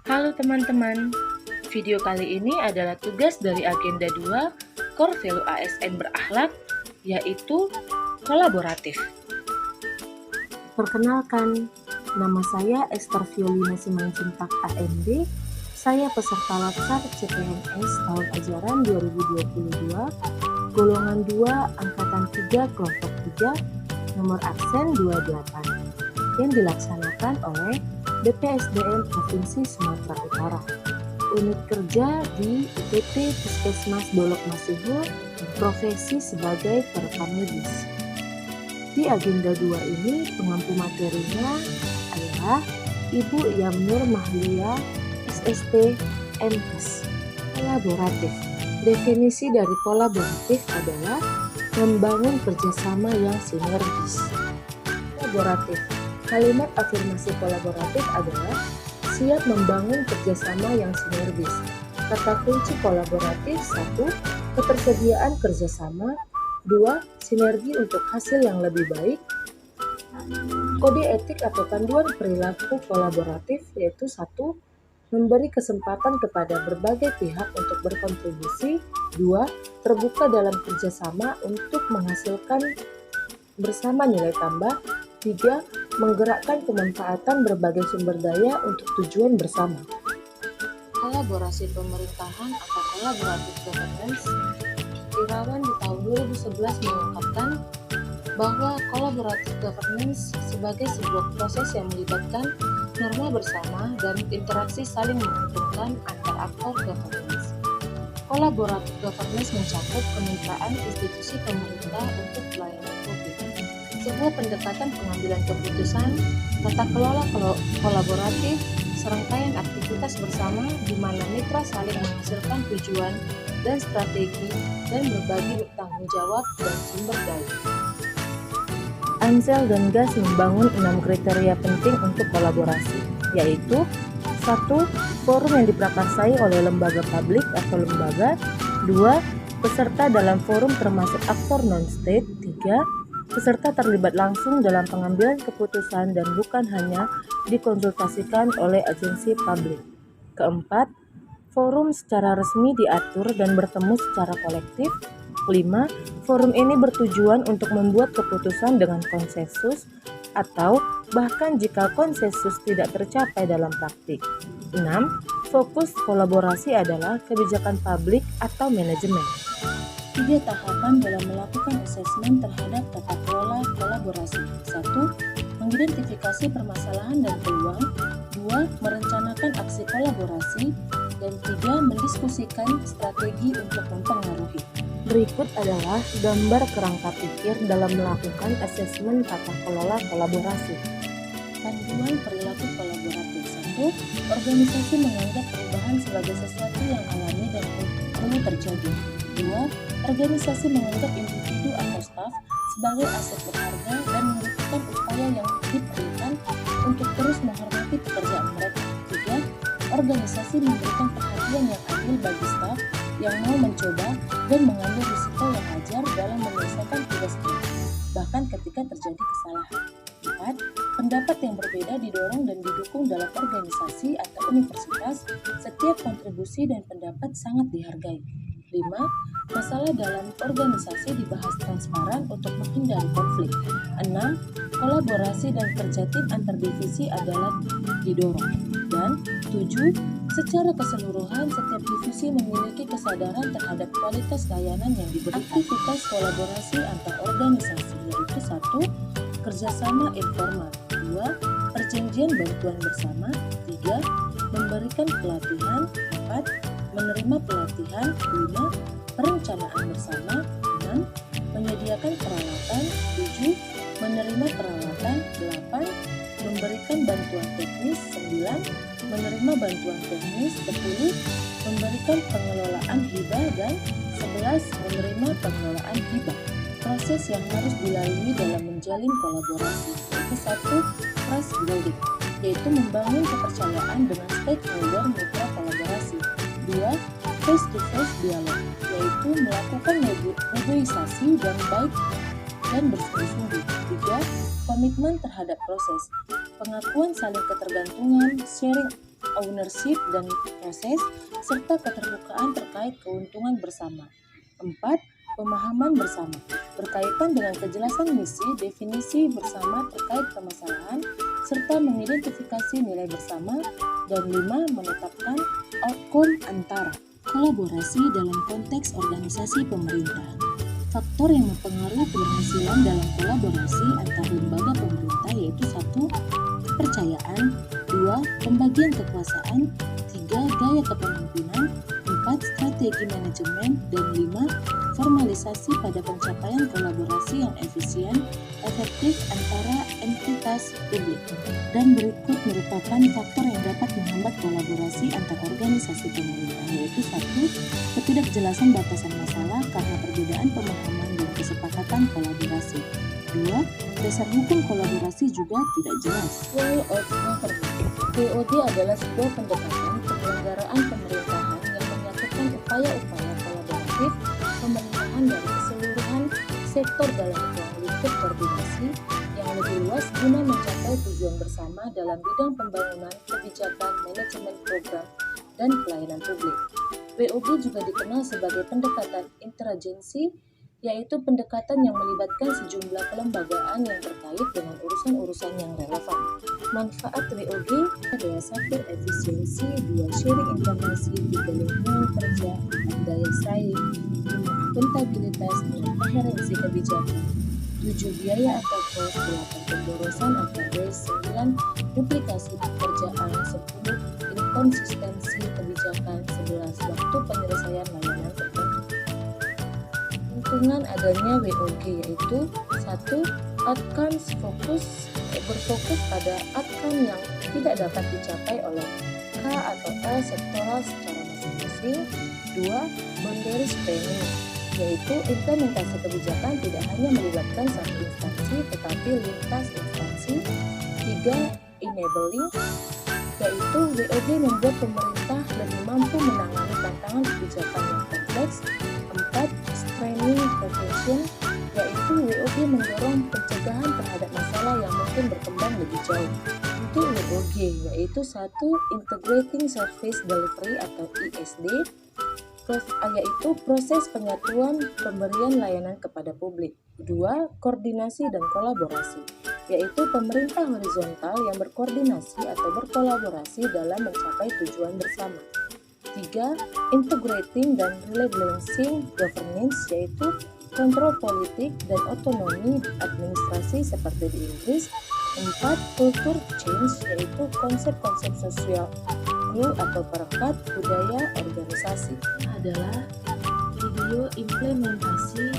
Halo teman-teman, video kali ini adalah tugas dari agenda 2 Core Value ASN Berakhlak, yaitu kolaboratif. Perkenalkan, nama saya Esther Violina Simanjuntak AMD. Saya peserta Latsar CPNS tahun ajaran 2022, golongan 2, angkatan 3, kelompok 3, nomor absen 28, yang dilaksanakan oleh BPSDM Provinsi Sumatera Utara. Unit kerja di IPT Puskesmas Dolok Masihu, profesi sebagai perekam medis. Di agenda 2 ini pengampu materinya adalah Ibu Yamnur Mahlia, SST, MKes. Kolaboratif. Definisi dari kolaboratif adalah membangun kerjasama yang sinergis. Kolaboratif. Kalimat afirmasi kolaboratif adalah siap membangun kerjasama yang sinergis. Kata kunci kolaboratif: 1. Ketersediaan kerjasama. 2. Sinergi untuk hasil yang lebih baik. Kode etik atau panduan perilaku kolaboratif yaitu 1. Memberi kesempatan kepada berbagai pihak untuk berkontribusi. 2. Terbuka dalam kerjasama untuk menghasilkan bersama nilai tambah. 3. Menggerakkan pemanfaatan berbagai sumber daya untuk tujuan bersama. Kolaborasi pemerintahan atau collaborative governance, Irawan di tahun 2011 mengungkapkan bahwa collaborative governance sebagai sebuah proses yang melibatkan norma bersama dan interaksi saling menguntungkan antar aktor governance. Collaborative governance mencakup kemitraan institusi pemerintah untuk pelayanan publik. Sebuah pendekatan pengambilan keputusan, tata kelola kolaboratif, serangkaian aktivitas bersama di mana mitra saling menghasilkan tujuan dan strategi dan berbagi tanggung jawab dan sumber daya. Ansel dan Gas membangun 6 kriteria penting untuk kolaborasi, yaitu 1. Forum yang diprakarsai oleh lembaga publik atau lembaga. 2. Peserta dalam forum termasuk aktor non-state. 3. Peserta terlibat langsung dalam pengambilan keputusan dan bukan hanya dikonsultasikan oleh agensi publik. Keempat, forum secara resmi diatur dan bertemu secara kolektif. 5. Forum ini bertujuan untuk membuat keputusan dengan konsensus atau bahkan jika konsensus tidak tercapai dalam praktik. 6. Fokus kolaborasi adalah kebijakan publik atau manajemen. 3 tahapan dalam melakukan asesmen terhadap tata kelola kolaborasi. 1. Mengidentifikasi permasalahan dan peluang. 2. Merencanakan aksi kolaborasi. Dan 3. Mendiskusikan strategi untuk mempengaruhi. Berikut adalah gambar kerangka pikir dalam melakukan asesmen tata kelola kolaborasi. Panduan perilaku kolaboratif. 1. Organisasi menganggap perubahan sebagai sesuatu yang alami dan perlu terjadi. 2. Organisasi menganggap individu atau staf sebagai aset berharga dan membutuhkan upaya yang diperlukan untuk terus menghormati pekerjaan mereka. 3. Organisasi memberikan perhatian yang adil bagi staf yang mau mencoba dan mengambil risiko yang wajar dalam menyelesaikan tugas mereka, bahkan ketika terjadi kesalahan. 4. Pendapat yang berbeda didorong dan didukung dalam organisasi atau universitas. Setiap kontribusi dan pendapat sangat dihargai. 5. Masalah dalam organisasi dibahas transparan untuk menghindari konflik. 6. Kolaborasi dan kerja tim antar divisi adalah didorong. Dan 7. Secara keseluruhan, setiap divisi memiliki kesadaran terhadap kualitas layanan yang diberikan. Aktivitas kolaborasi antar organisasi yaitu 1. Kerjasama informal. 2. Perjanjian bantuan bersama. 3. Memberikan pelatihan. 4. Menerima pelatihan. 5. Perencanaan bersama. 6. Menyediakan peralatan. 7. Menerima peralatan. 8. Memberikan bantuan teknis. 9. Menerima bantuan teknis. 10. Memberikan pengelolaan hibah. Dan 11. Menerima pengelolaan hibah. Proses yang harus dilalui dalam menjalin kolaborasi yaitu 1. Trust building, yaitu membangun kepercayaan dengan stakeholder mitra kolaborasi. 2. Face-to-face dialog, yaitu melakukan negosiasi dan baik dan bersungguh-sungguh. 3. Komitmen terhadap proses, pengakuan saling ketergantungan, sharing ownership dan proses, serta keterbukaan terkait keuntungan bersama. 4. Pemahaman bersama, berkaitan dengan kejelasan misi, definisi bersama terkait permasalahan, serta mengidentifikasi nilai bersama. Dan 5. Menetapkan outcome antara. Kolaborasi dalam konteks organisasi pemerintah. Faktor yang mempengaruhi keberhasilan dalam kolaborasi antar lembaga pemerintah yaitu 1. Kepercayaan, 2. Pembagian kekuasaan, 3. Gaya kepemimpinan, 4. Strategi manajemen, dan 5. Formalisasi pada pencapaian kolaborasi yang efisien, efektif antara entitas publik. Dan berikut merupakan faktor yang dapat menghambat kolaborasi antar organisasi pemerintah yaitu 1. Ketidakjelasan batasan masalah karena perbedaan pemahaman dan kesepakatan kolaborasi. 2. Dasar hukum kolaborasi juga tidak jelas. Way of Government. WOG adalah sebuah pendekatan penyelenggaraan pemerintahan yang menyatukan upaya-upaya kolaboratif pemerintahan dari keseluruhan sektor dalam ruang lingkup koordinasi yang lebih luas guna mencapai tujuan bersama dalam bidang pembangunan, kebijakan, manajemen program, dan pelayanan publik. WOG juga dikenal sebagai pendekatan interagensi, yaitu pendekatan yang melibatkan sejumlah kelembagaan yang terkait dengan urusan-urusan yang relevan. Manfaat WOG adalah 1. Efisiensi, 2. Sharing informasi, 3. Lingkungan kerja, 4. Daya saing, 5. Akuntabilitas dan koherensi kebijakan, 7. Biaya atau cost, 8. Pemborosan atau waste, 9. Duplikasi pekerjaan, 10. Inkonsistensi kebijakan, 11. Waktu penyelesaian layanan tertentu. Keuntungan adanya WOG yaitu 1. Outcomes berfokus pada outcome yang tidak dapat dicapai oleh K atau L sektoral secara masing-masing. 2. Boundary spanning, yaitu implementasi kebijakan tidak hanya melibatkan satu instansi tetapi lintas instansi. 3. Enabling, yaitu WOG membuat pemerintah lebih mampu menangani tantangan kebijakan yang kompleks. 4. Streaming prevention, yaitu WOG mendorong pencegahan terhadap masalah yang mungkin berkembang lebih jauh. Untuk WOG yaitu 1. Integrating Service Delivery atau ISD, yaitu proses penyatuan pemberian layanan kepada publik. 2. Koordinasi dan kolaborasi, yaitu pemerintah horizontal yang berkoordinasi atau berkolaborasi dalam mencapai tujuan bersama. 3. Integrating dan rebalancing governance, yaitu kontrol politik dan otonomi administrasi seperti di Inggris. 4. Culture change, yaitu konsep-konsep sosial glue atau perekat budaya organisasi. Adalah video implementasi